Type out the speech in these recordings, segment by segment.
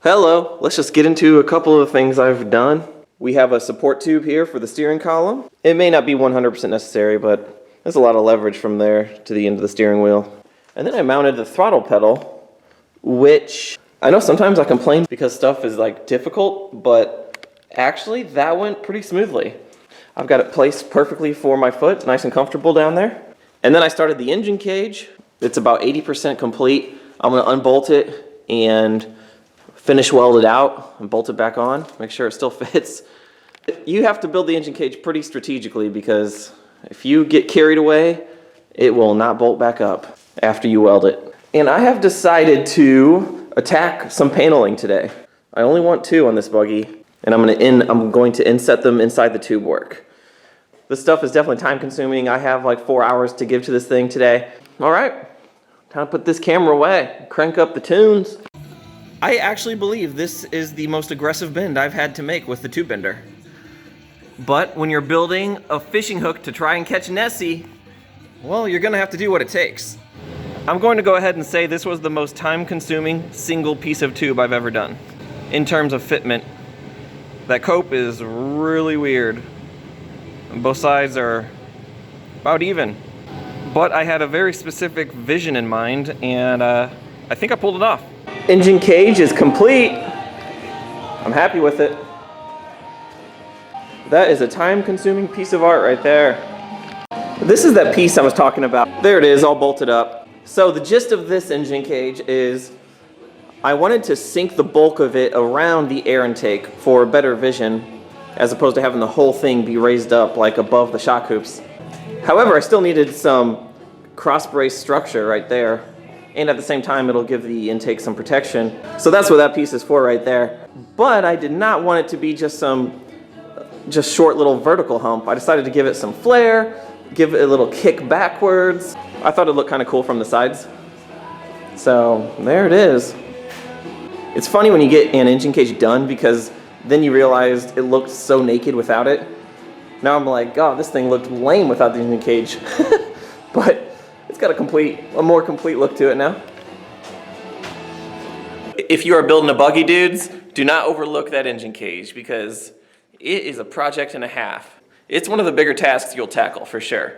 Hello, let's just get into a couple of things I've done. We have a support tube here for the steering column. It may not be 100% necessary, but there's a lot of leverage from there to the end of the steering wheel. And then I mounted the throttle pedal, which I know sometimes I complain because stuff is like difficult, but actually that went pretty smoothly. I've got it placed perfectly for my foot, nice and comfortable down there. And then I started the engine cage. It's about 80% complete. I'm gonna unbolt it and finish weld it out and bolt it back on, make sure it still fits. You have to build the engine cage pretty strategically because if you get carried away, it will not bolt back up after you weld it. And I have decided to attack some paneling today. I only want 2 on this buggy, and I'm going to inset them inside the tube work. This stuff is definitely time consuming. I have like 4 hours to give to this thing today. All right, time to put this camera away, crank up the tunes. I actually believe this is the most aggressive bend I've had to make with the tube bender. But when you're building a fishing hook to try and catch Nessie, well, you're gonna have to do what it takes. I'm going to go ahead and say this was the most time-consuming single piece of tube I've ever done. In terms of fitment, that cope is really weird. Both sides are about even. But I had a very specific vision in mind, and I think I pulled it off. Engine cage is complete. I'm happy with it. That is a time-consuming piece of art right there. This is that piece I was talking about. There it is, all bolted up. So the gist of this engine cage is I wanted to sink the bulk of it around the air intake for better vision, as opposed to having the whole thing be raised up like above the shock hoops. However, I still needed some cross brace structure right there. And at the same time, it'll give the intake some protection. So that's what that piece is for right there. But I did not want it to be just short little vertical hump. I decided to give it some flair, give it a little kick backwards. I thought it looked kind of cool from the sides. So there it is. It's funny when you get an engine cage done because then you realize it looked so naked without it. Now I'm like, oh, this thing looked lame without the engine cage. But it's got a more complete look to it now. If you are building a buggy, dudes, do not overlook that engine cage because it is a project and a half. It's one of the bigger tasks you'll tackle for sure.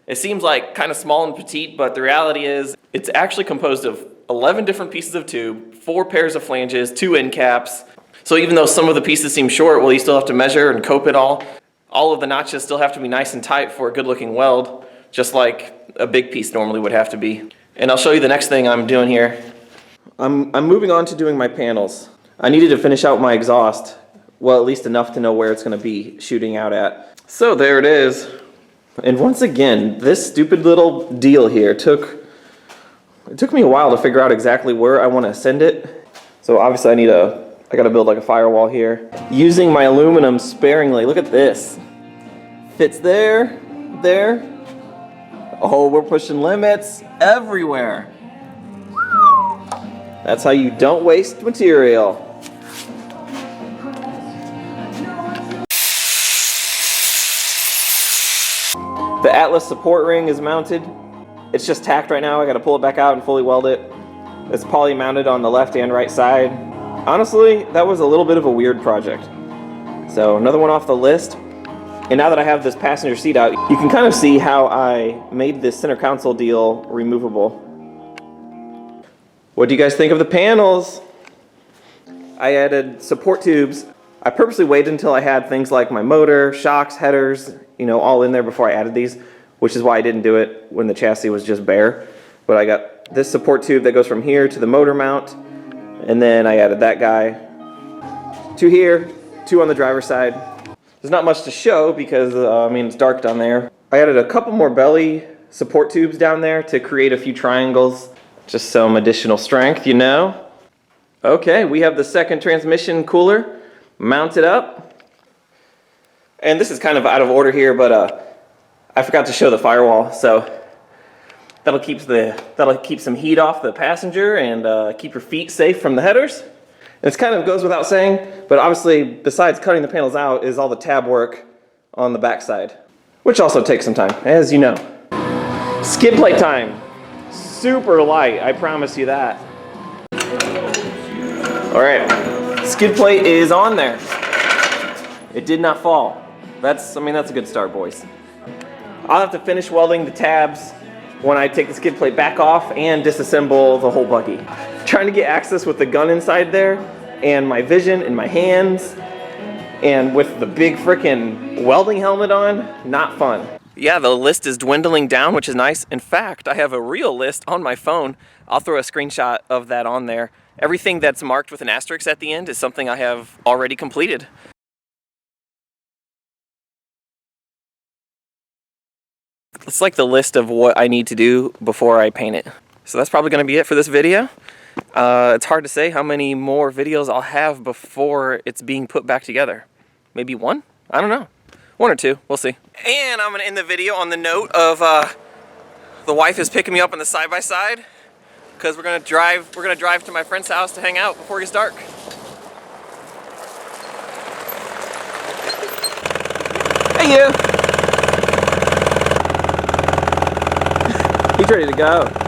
It seems like kind of small and petite, but the reality is it's actually composed of 11 different pieces of tube, 4 pairs of flanges, 2 end caps. So even though some of the pieces seem short, well, you still have to measure and cope it all. All of the notches still have to be nice and tight for a good looking weld, just like a big piece normally would have to be. And I'll show you the next thing I'm doing here. I'm moving on to doing my panels. I needed to finish out my exhaust, well, at least enough to know where it's gonna be shooting out at. So there it is. And once again, this stupid little deal here it took me a while to figure out exactly where I wanna send it. So obviously I gotta build like a firewall here. Using my aluminum sparingly, look at this. Fits there, there. Oh, we're pushing limits everywhere. That's how you don't waste material. The Atlas support ring is mounted. It's just tacked right now. I gotta pull it back out and fully weld it. It's poly mounted on the left and right side. Honestly, that was a little bit of a weird project. So another one off the list. And now that I have this passenger seat out, you can kind of see how I made this center console deal removable. What do you guys think of the panels? I added support tubes. I purposely waited until I had things like my motor, shocks, headers, all in there before I added these, which is why I didn't do it when the chassis was just bare. But I got this support tube that goes from here to the motor mount, and then I added that guy to here, 2 on the driver's side. There's not much to show because, it's dark down there. I added a couple more belly support tubes down there to create a few triangles. Just some additional strength, Okay, we have the second transmission cooler mounted up. And this is kind of out of order here, but I forgot to show the firewall. So that'll keep some heat off the passenger and keep your feet safe from the headers. It kind of goes without saying, but obviously, besides cutting the panels out, is all the tab work on the backside, which also takes some time, as you know. Skid plate time. Super light, I promise you that. All right. Skid plate is on there. It did not fall. That's a good start, boys. I'll have to finish welding the tabs when I take the skid plate back off and disassemble the whole buggy. Trying to get access with the gun inside there and my vision in my hands and with the big frickin' welding helmet on, not fun. Yeah, the list is dwindling down, which is nice. In fact, I have a real list on my phone. I'll throw a screenshot of that on there. Everything that's marked with an asterisk at the end is something I have already completed. It's like the list of what I need to do before I paint it. So that's probably going to be it for this video. It's hard to say how many more videos I'll have before it's being put back together. Maybe one? I don't know. One or two, we'll see. And I'm gonna end the video on the note of the wife is picking me up on the side-by-side because we're gonna drive to my friend's house to hang out before it gets dark. Hey you! He's ready to go.